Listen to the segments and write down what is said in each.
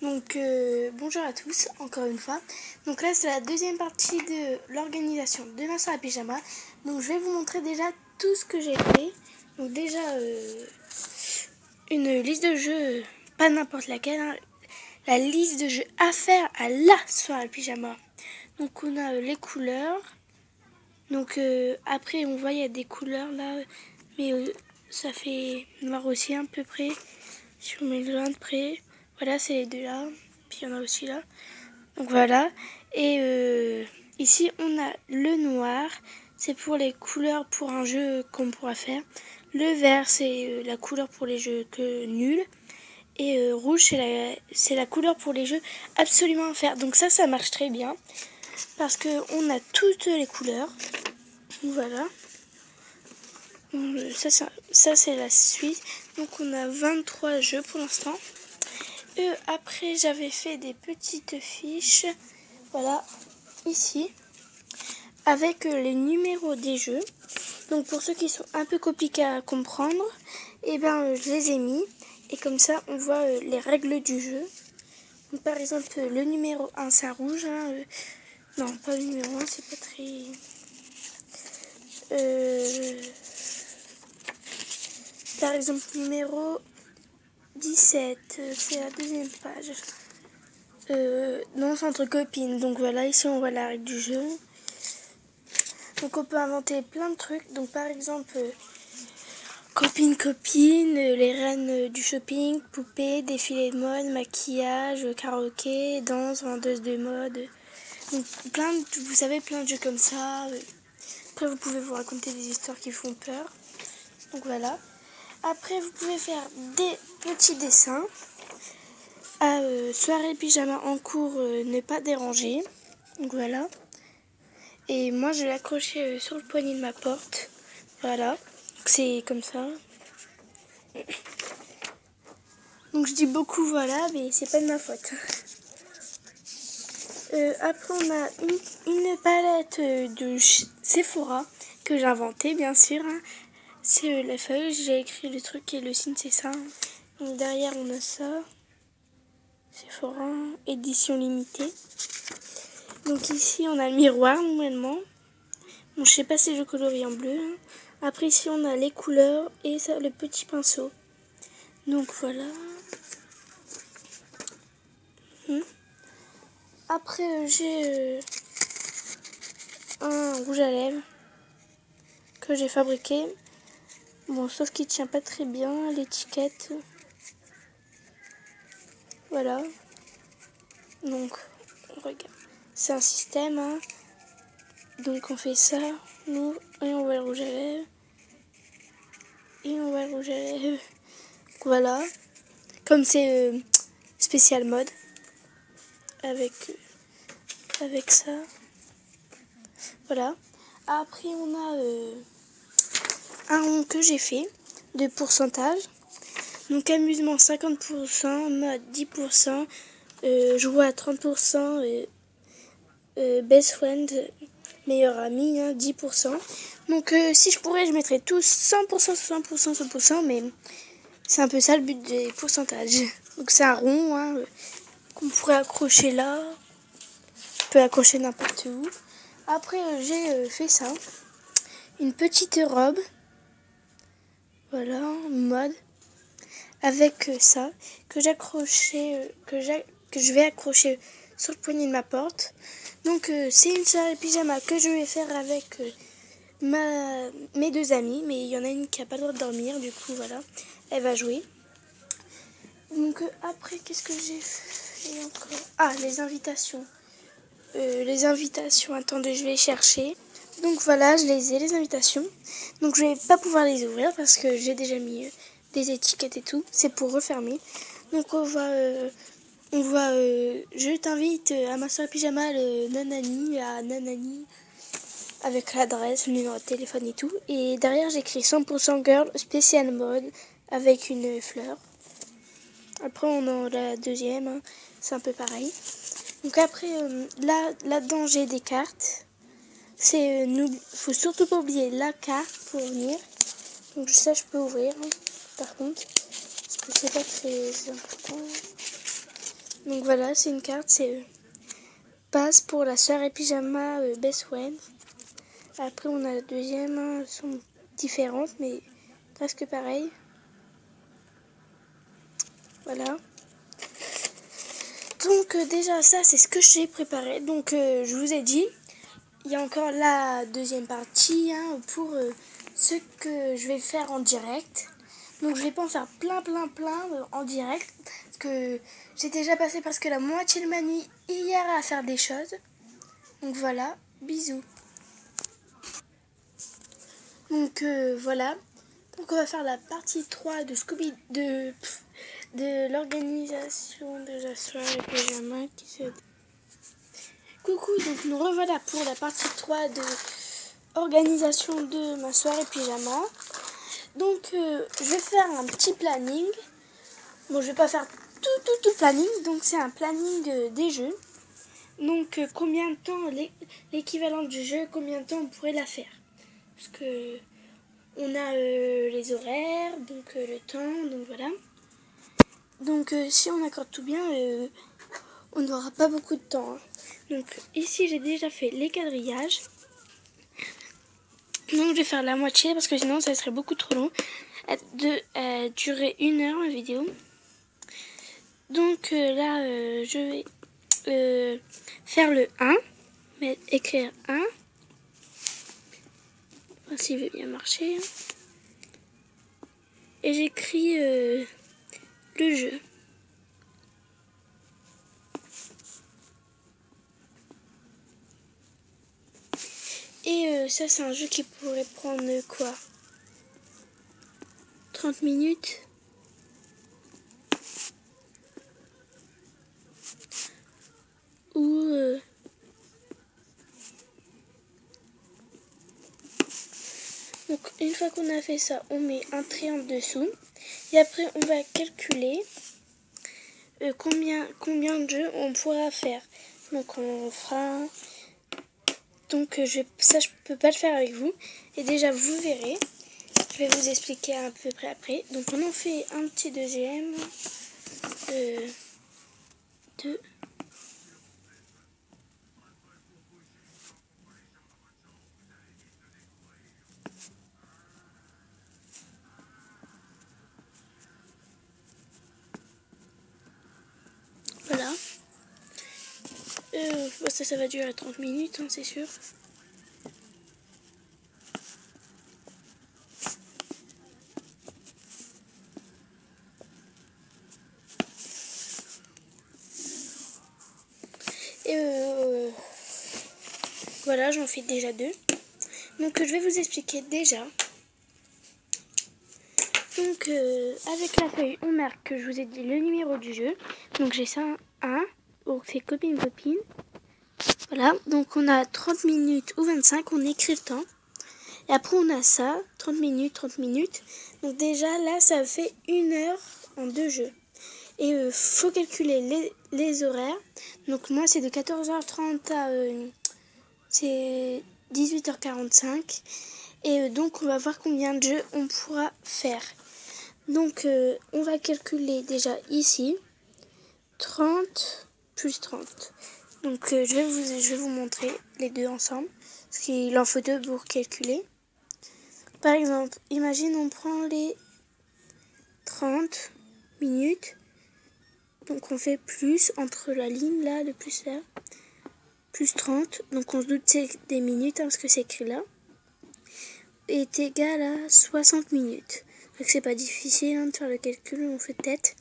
Donc bonjour à tous, encore une fois. Donc là c'est la deuxième partie de l'organisation de ma soirée pyjama. Donc je vais vous montrer déjà tout ce que j'ai fait. Donc déjà une liste de jeux, pas n'importe laquelle, hein. La liste de jeux à faire à la soirée pyjama. Donc on a les couleurs. Donc après on voit il y a des couleurs là, mais ça fait noir aussi à peu près. Si on met le loin de près, voilà c'est les deux là. Puis il y en a aussi là. Donc voilà. Et ici on a le noir. C'est pour les couleurs pour un jeu qu'on pourra faire. Le vert c'est la couleur pour les jeux que nuls. Et rouge c'est la couleur pour les jeux absolument à faire. Donc ça marche très bien. Parce qu'on a toutes les couleurs. Voilà. Ça c'est la suite. Donc on a 23 jeux pour l'instant. Après j'avais fait des petites fiches, voilà, ici, avec les numéros des jeux. Donc pour ceux qui sont un peu compliqués à comprendre, et ben je les ai mis. Et comme ça on voit les règles du jeu. Donc, par exemple le numéro 1 c'est un rouge. Hein, non pas le numéro 1, c'est pas très... par exemple numéro 17, c'est la deuxième page. Non, c'est entre copines. Donc voilà, ici on voit la règle du jeu. Donc on peut inventer plein de trucs. Donc par exemple, copine, les reines du shopping, poupées, défilé de mode, maquillage, karaoké, danse, vendeuse de mode. Donc vous savez, plein de jeux comme ça. Après vous pouvez vous raconter des histoires qui font peur. Donc voilà. Après vous pouvez faire des petits dessins. Soirée pyjama en cours, ne pas déranger. Donc voilà. Et moi je l'ai accroché sur le poignet de ma porte. Voilà. C'est comme ça. Donc je dis beaucoup voilà, mais c'est pas de ma faute. Après on a une palette de Sephora que j'ai inventée bien sûr. Hein. C'est la feuille, j'ai écrit le truc et le signe c'est ça. Donc derrière on a ça. Sephora, édition limitée. Donc ici on a le miroir normalement. Bon, je sais pas si je colorie en bleu. Hein. Après ici on a les couleurs et ça, le petit pinceau. Donc voilà. Après j'ai un rouge à lèvres que j'ai fabriqué. Bon, sauf qu'il tient pas très bien l'étiquette. Voilà. Donc regarde. C'est un système. Hein. Donc on fait ça. Nous et on voit le rouge à lèvres. Et on voit le rouge à lèvres. Voilà. Comme c'est spécial mode. Avec ça. Voilà. Après on a un rond que j'ai fait de pourcentage. Donc amusement 50%, mode 10%, joie 30%, best friend, meilleur ami, hein, 10%. Donc si je pourrais je mettrais tous 100%, 100%, 100%, mais c'est un peu ça le but des pourcentages. Donc c'est un rond hein, qu'on pourrait accrocher là, on peut accrocher n'importe où. Après j'ai fait ça, une petite robe, voilà, mode, avec ça, que j'accrochais, que je vais accrocher sur le poignet de ma porte. Donc c'est une soirée pyjama que je vais faire avec mes deux amies, mais il y en a une qui n'a pas le droit de dormir, du coup voilà, elle va jouer. Donc après qu'est-ce que j'ai fait encore? Ah, les invitations. Attendez, je vais les chercher. Donc voilà, je les ai, les invitations. Donc je vais pas pouvoir les ouvrir parce que j'ai déjà mis des étiquettes et tout. C'est pour refermer. Donc on voit je t'invite à ma soirée pyjama le nanani à nanani avec l'adresse, le numéro de téléphone et tout. Et derrière j'ai écrit 100% girl spécial mode avec une fleur. Après on a la deuxième, hein. C'est un peu pareil. Donc après là-dedans j'ai des cartes. Faut surtout pas oublier la carte pour venir. Donc ça je peux ouvrir hein, par contre. Parce que c'est pas très important. Donc voilà, c'est une carte, c'est passe pour la soirée pyjama Best Friend. Après on a la deuxième, hein, elles sont différentes mais presque pareilles. Voilà. Donc déjà ça c'est ce que j'ai préparé. Donc je vous ai dit, il y a encore la deuxième partie hein, pour ce que je vais faire en direct. Donc je vais pas en faire plein en direct. Parce que j'ai déjà passé presque la moitié de ma nuit hier à faire des choses. Donc voilà, bisous. Donc voilà. Donc on va faire la partie 3 de Scooby de l'organisation de la soirée pyjama qui se... Coucou, donc nous revoilà pour la partie 3 de organisation de ma soirée pyjama. Donc je vais faire un petit planning. Bon, je vais pas faire tout le planning, donc c'est un planning des jeux. Donc combien de temps l'équivalent du jeu, combien de temps on pourrait la faire. Parce que on a les horaires, donc le temps, donc voilà. Donc si on accorde tout bien, on n'aura pas beaucoup de temps. Hein. Donc ici j'ai déjà fait les quadrillages. Donc je vais faire la moitié parce que sinon ça serait beaucoup trop long. De durer 1 heure la vidéo. Donc là je vais faire le 1, mais écrire 1. Enfin, s'il veut bien marcher. Hein. Et j'écris le jeu. Et ça c'est un jeu qui pourrait prendre quoi 30 minutes. Ou donc une fois qu'on a fait ça, on met un triangle dessous. Et après on va calculer combien de jeux on pourra faire. Donc on fera... Donc ça je peux pas le faire avec vous. Et déjà vous verrez. Je vais vous expliquer à peu près après. Donc on en fait un petit deuxième. 2. Voilà. Ça va durer 30 minutes, hein, c'est sûr. Et voilà, j'en fais déjà 2. Donc je vais vous expliquer déjà. Donc avec la feuille, on marque que je vous ai dit le numéro du jeu. Donc j'ai ça 1, donc c'est copine. Voilà, donc on a 30 minutes ou 25, on écrit le temps. Et après on a ça, 30 minutes. Donc déjà là ça fait 1 heure en 2 jeux. Et faut calculer les horaires. Donc moi c'est de 14h30 à c'est 18h45. Et donc on va voir combien de jeux on pourra faire. Donc on va calculer déjà ici 30 plus 30. Donc je vais vous montrer les deux ensemble. Parce qu'il en faut 2 pour calculer. Par exemple, imagine on prend les 30 minutes. Donc on fait plus entre la ligne là, le plus là. Plus 30. Donc on se doute c'est des minutes hein, parce que c'est écrit là. Est égal à 60 minutes. Donc c'est pas difficile hein, de faire le calcul, on fait tête.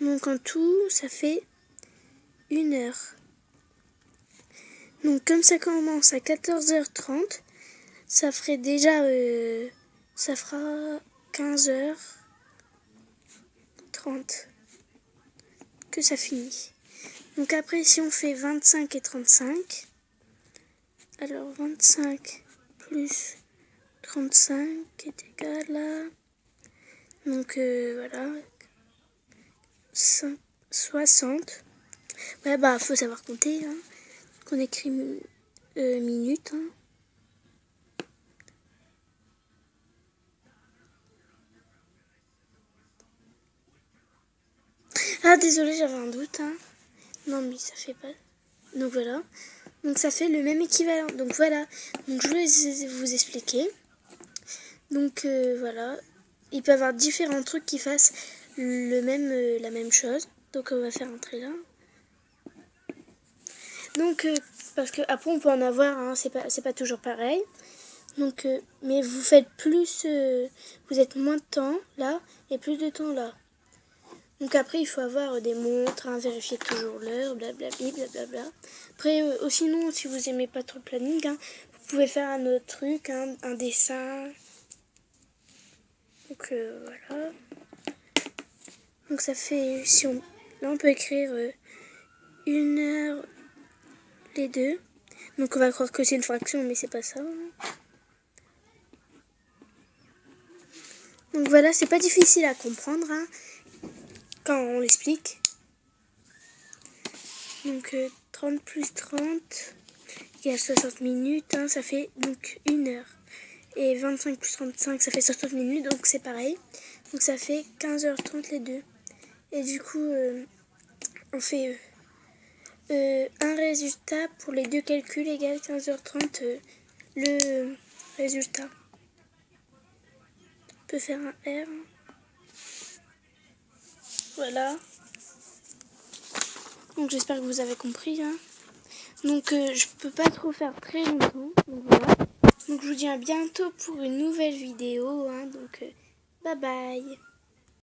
Donc en tout, ça fait 1 heure. Donc comme ça commence à 14h30, ça ferait déjà... ça fera 15h30 que ça finit. Donc après, si on fait 25 et 35, alors 25 plus 35 est égal à... Donc voilà, 60. Ouais, bah, faut savoir compter, hein. Qu'on écrit minutes, hein. Ah, désolé, j'avais un doute, hein. Non mais ça fait pas. Donc voilà. Donc ça fait le même équivalent. Donc voilà. Donc je voulais vous expliquer. Donc voilà. Il peut y avoir différents trucs qui fassent la même chose. Donc on va faire entrer là. Donc parce que après on peut en avoir, hein, c'est pas toujours pareil. Donc mais vous faites plus, vous êtes moins de temps là et plus de temps là. Donc après il faut avoir des montres, hein, vérifier toujours l'heure, blablabla, blablabla. Après sinon si vous aimez pas trop le planning, hein, vous pouvez faire un autre truc, hein, un dessin. Donc voilà. Donc ça fait, là on peut écrire 1 heure les deux. Donc on va croire que c'est une fraction, mais c'est pas ça. Donc voilà, c'est pas difficile à comprendre, hein, quand on l'explique. Donc 30 plus 30 égale 60 minutes, hein, ça fait donc 1 heure. Et 25 plus 35, ça fait 60 minutes, donc c'est pareil. Donc ça fait 15h30 les deux. Et du coup, on fait un résultat pour les deux calculs égale 15h30 le résultat. On peut faire un R. Voilà. Donc j'espère que vous avez compris. Hein. Donc je peux pas trop faire très longtemps. Donc voilà. Donc je vous dis à bientôt pour une nouvelle vidéo. Hein. Donc bye bye.